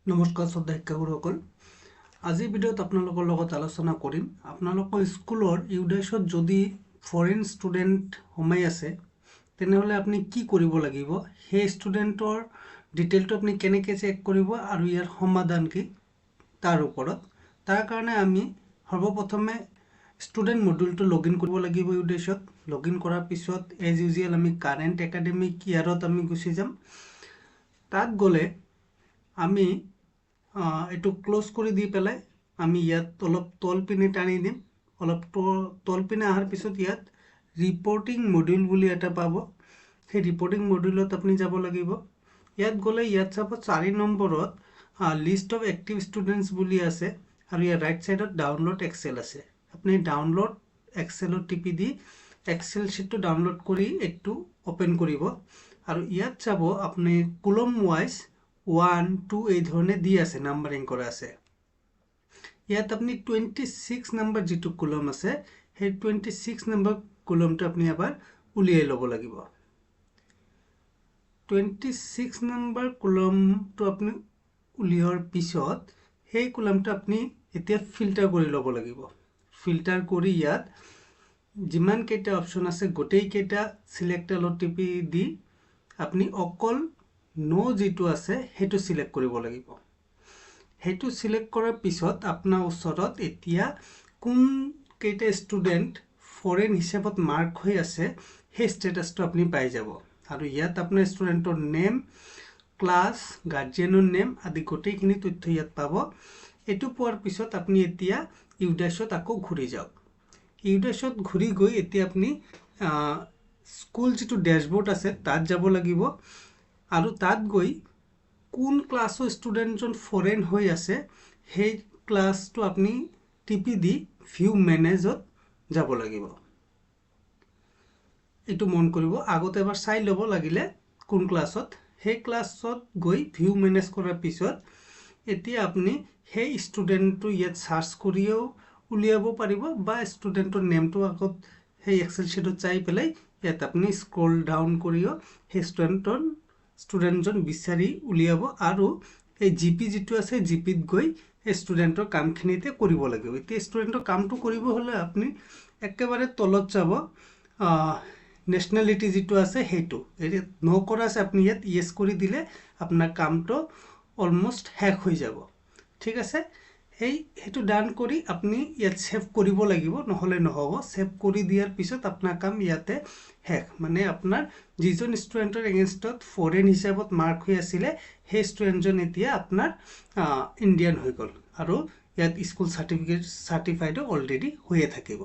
নমস্কাৰ শ্ৰদ্ধা শিক্ষাগুৰুসকল। আজিৰ ভিডিঅ'ত আপোনালোকৰ লগত আলোচনা কৰিম আপোনালোকৰ স্কুলৰ ইউডাইছত যদি ফৰেন ষ্টুডেণ্ট সোমাই আছে তেনেহ'লে আপুনি কি কৰিব লাগিব, সেই ষ্টুডেণ্টৰ ডিটেইলটো আপুনি কেনেকৈ চেক কৰিব আৰু ইয়াৰ সমাধান কি তাৰ ওপৰত। তাৰ কাৰণে আমি সৰ্বপ্ৰথমে ষ্টুডেণ্ট মডিউলটো লগইন কৰিব লাগিব। ইউডাইছত লগইন কৰাৰ পিছত এজ ইউজুৱেল আমি কাৰেণ্ট একাডেমিক ইয়াৰত আমি গুচি যাম। তাত গ'লে আমি এইটো ক্লোজ কৰি দি পেলাই আমি ইয়াত অলপ তল পিনে টানি দিম। অলপ তল পিনে অহাৰ পিছত ইয়াত ৰিপৰ্টিং মডিউল বুলি এটা পাব। সেই ৰিপৰ্টিং মডিউলত আপুনি যাব লাগিব। ইয়াত গ'লে ইয়াত চাব 4 নম্বৰত লিষ্ট অফ এক্টিভ ষ্টুডেণ্টছ বুলি আছে আৰু ইয়াৰ ৰাইট ছাইডত ডাউনলোড এক্সেল আছে। আপুনি ডাউনলোড এক্সেলত টিপি দি এক্সেল শ্বীটটো ডাউনলোড কৰি এইটো অপেন কৰিব আৰু ইয়াত চাব আপুনি কলম ৱাইজ 1, 2 এই ধৰণে দি আছে, নাম্বাৰিং কৰা আছে। ইয়াত আপুনি 26 নম্বৰ যিটো কলম আছে সেই 26 নম্বৰ কলমটো আপুনি এবাৰ উলিয়াই ল'ব লাগিব। 26 নম্বৰ কলমটো আপুনি উলিওৱাৰ পিছত সেই কলমটো আপুনি এতিয়া ফিল্টাৰ কৰি ল'ব লাগিব। ফিল্টাৰ কৰি ইয়াত যিমান কেইটা অপশ্যন আছে গোটেইকেইটা চিলেক্ট এলত টিপি দি আপুনি অকল নো যিটো আছে সেইটো সিলেক্ট কৰিব লাগিব। সেইটো সিলেক্ট কৰাৰ পিছত আপোনাৰ ওচৰত এতিয়া কোন কেইটা ষ্টুডেণ্ট ফৰেন হিচাপত মাৰ্ক হৈ আছে সেই ষ্টেটাছটো আপুনি পাই যাব আৰু ইয়াত আপোনাৰ ষ্টুডেণ্টৰ নেম, ক্লাছ, গাৰ্জিয়ানৰ নেম আদি গোটেইখিনি তথ্য ইয়াত পাব। এইটো পোৱাৰ পিছত আপুনি এতিয়া ইউডাইছত আকৌ ঘূৰি যাওক। ইউডাইছত ঘূৰি গৈ এতিয়া আপুনি স্কুল যিটো ডেশবোৰ্ড আছে তাত যাব লাগিব আৰু তাত গৈ কোন ক্লাছৰ ষ্টুডেণ্টজন ফৰেন হৈ আছে সেই ক্লাছটো আপুনি টিপি দি ভিউ মেনেজত যাব লাগিব। এইটো মন কৰিব, আগতে এবাৰ চাই ল'ব লাগিলে কোন ক্লাছত। সেই ক্লাছত গৈ ভিউ মেনেজ কৰাৰ পিছত এতিয়া আপুনি সেই ষ্টুডেণ্টটো ইয়াত চাৰ্চ কৰিও উলিয়াব পাৰিব বা ষ্টুডেণ্টৰ নেমটো আগত সেই এক্সেল শ্বীটত চাই পেলাই ইয়াত আপুনি স্ক্ৰল ডাউন কৰিও সেই ষ্টুডেণ্টজন বিচাৰি উলিয়াব আৰু এই জিপি যিটো আছে জিপিত গৈ এই ষ্টুডেণ্টৰ কামখিনিতে কৰিব লাগিব। এতিয়া ষ্টুডেণ্টৰ কামটো কৰিব হ'লে আপুনি একেবাৰে তলত যাব, নেশ্যনেলিটি যিটো আছে সেইটো নকৰা আছে আপুনি ইয়াত ইয়েছ কৰি দিলে আপোনাৰ কামটো অলমষ্ট শেষ হৈ যাব। ঠিক আছে, সেইটো ডান কৰি আপুনি ইয়াত ছেভ কৰিব লাগিব, নহ'লে নহ'ব। ছেভ কৰি দিয়াৰ পিছত আপোনাৰ কাম ইয়াতে শেষ। মানে আপোনাৰ যিজন ষ্টুডেণ্টৰ এগেইনষ্টত ফৰেন হিচাপত মাৰ্ক হৈ আছিলে সেই ষ্টুডেণ্টজন এতিয়া আপোনাৰ ইণ্ডিয়ান হৈ গ'ল আৰু ইয়াত স্কুল চাৰ্টিফাইডো অলৰেডি হৈয়ে থাকিব।